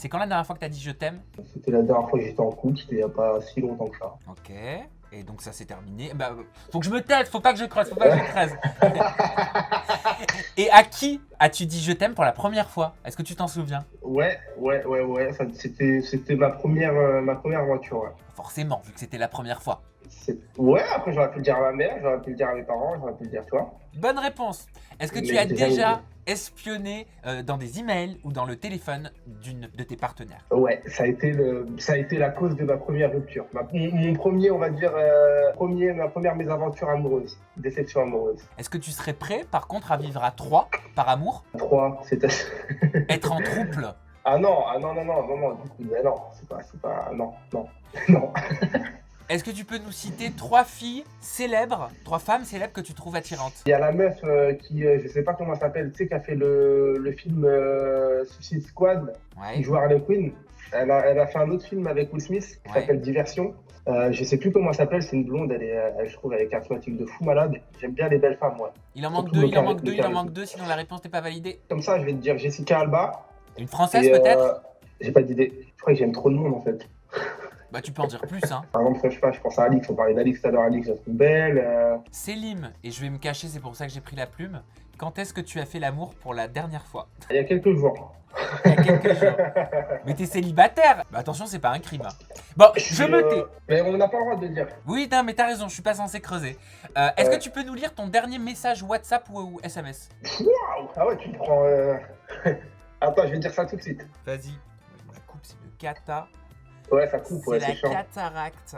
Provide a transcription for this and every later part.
C'est quand la dernière fois que t'as dit je t'aime? C'était la dernière fois que j'étais en couple, c'était il n'y a pas si longtemps que ça. Ok. Et donc ça s'est terminé. Bah, faut que je me taise, faut pas que je creuse, faut pas que je creuse. Et à qui as-tu dit je t'aime pour la première fois? Est-ce que tu t'en souviens? Ouais. C'était ma première voiture, ouais. Forcément, vu que c'était la première fois. Ouais, après j'aurais pu le dire à ma mère, j'aurais pu le dire à mes parents, j'aurais pu le dire toi. Bonne réponse. Est-ce que tu Mais as j'ai jamais déjà dit. espionné dans des emails ou dans le téléphone d'une de tes partenaires? Ouais, ça a été la cause de ma première rupture. Mon premier, on va dire, ma première mésaventure amoureuse, déception amoureuse. Est-ce que tu serais prêt, par contre, à vivre à 3 par amour? 3, c'était. Être en trouble? Non, du coup, mais non, non, non. Est-ce que tu peux nous citer 3 filles célèbres, 3 femmes célèbres que tu trouves attirantes? Il y a la meuf qui, je sais pas comment elle s'appelle, tu sais, qui a fait le film Suicide Squad, qui Ouais, joue Harley Quinn. Elle a fait un autre film avec Will Smith qui ouais. s'appelle Diversion. Je sais plus comment elle s'appelle, c'est une blonde, je trouve, elle est charismatique de fou malade. J'aime bien les belles femmes, moi. Il en manque Surtout 2, le il en chari- manque le 2, il en charisme. manque 2, sinon la réponse n'est pas validée. Comme ça, je vais te dire Jessica Alba. Une française Et peut-être? j'ai pas d'idée. Je crois que j'aime trop de monde en fait. Bah tu peux en dire plus, hein. Par exemple, je sais pas, je pense à Alix, on parlait d'Alix tout à l'heure, Alix, je la trouve belle. Célim, et je vais me cacher, c'est pour ça que j'ai pris la plume. Quand est-ce que tu as fait l'amour pour la dernière fois? Il y a quelques jours. Il y a quelques jours. Mais t'es célibataire? Bah attention, c'est pas un crime. Hein. Bon, je me tais. Mais on n'a pas le droit de le dire. Oui, non, mais t'as raison, je suis pas censé creuser. Est-ce que tu peux nous lire ton dernier message WhatsApp ou SMS? Waouh! Ah ouais, tu me prends. Attends, je vais te dire ça tout de suite. Vas-y. La coupe, c'est le cata. Ouais, ça coupe, ouais, C'est c'est la chiant. cataracte.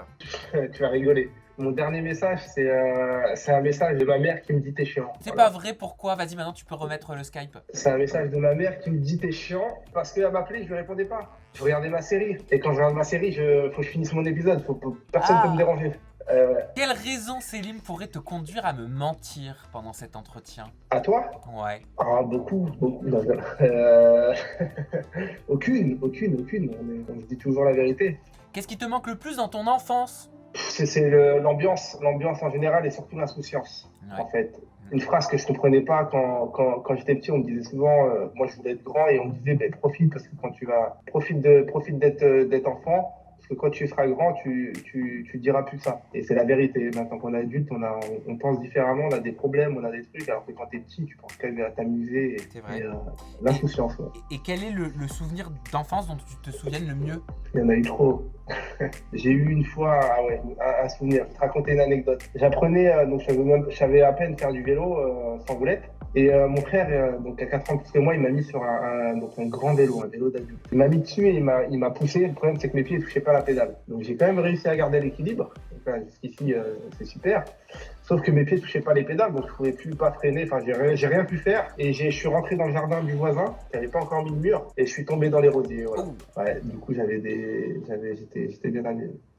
Tu vas rigoler. Mon dernier message, c'est un message de ma mère qui me dit t'es chiant. C'est Voilà. pas vrai, pourquoi? Vas-y, maintenant tu peux remettre le Skype. C'est un message de ma mère qui me dit t'es chiant parce qu'elle m'appelait, je lui répondais pas. Je regardais ma série. Et quand je regarde ma série, faut que je finisse mon épisode. Personne peut me déranger. Quelle raison, Célim, pourrait te conduire à me mentir pendant cet entretien? À toi? Ouais. Ah, beaucoup. Non, aucune. On se dit toujours la vérité. Qu'est-ce qui te manque le plus dans ton enfance? C'est l'ambiance en général et surtout l'insouciance, Ouais. en fait. Une phrase que je comprenais pas quand j'étais petit, on me disait souvent, moi je voulais être grand et on me disait, ben, profite parce que profite d'être enfant, parce que quand tu seras grand, tu diras plus ça. Et c'est la vérité. Maintenant qu'on est adulte, on pense différemment, on a des problèmes, on a des trucs, alors que quand t'es petit, tu penses quand même à t'amuser C'est vrai. l'insouciance. Ouais. Et quel est le souvenir d'enfance dont tu te souviennes le mieux? Il y en a eu trop. J'ai eu une fois un souvenir. Je vais te raconter une anecdote. J'apprenais, donc je savais à peine faire du vélo sans roulette. Et mon frère, donc à 4 ans plus que moi, il m'a mis sur donc un grand vélo, un vélo d'adulte. Il m'a mis dessus et il m'a poussé. Le problème, c'est que mes pieds ne touchaient pas la pédale. Donc j'ai quand même réussi à garder l'équilibre. Donc là, jusqu'ici, c'est super. Sauf que mes pieds ne touchaient pas les pédales, donc je ne pouvais plus pas freiner. Enfin, j'ai rien pu faire. Et je suis rentré dans le jardin du voisin, qui n'avait pas encore mis le mur, et je suis tombé dans les rosiers. Voilà. Oh. Ouais, du coup, j'étais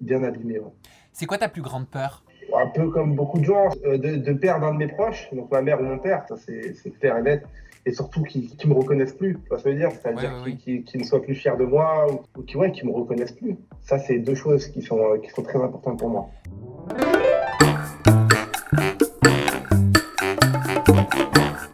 bien abîmé. Ouais. C'est quoi ta plus grande peur? Un peu comme beaucoup de gens, de perdre un de mes proches, donc ma mère ou mon père, ça c'est clair et net. Et surtout qui me reconnaissent plus, tu vois ce que je veux dire, c'est-à-dire Ouais. qui ne soient plus fiers de moi ou qui me reconnaissent plus. Ça, c'est deux choses qui sont très importantes pour moi.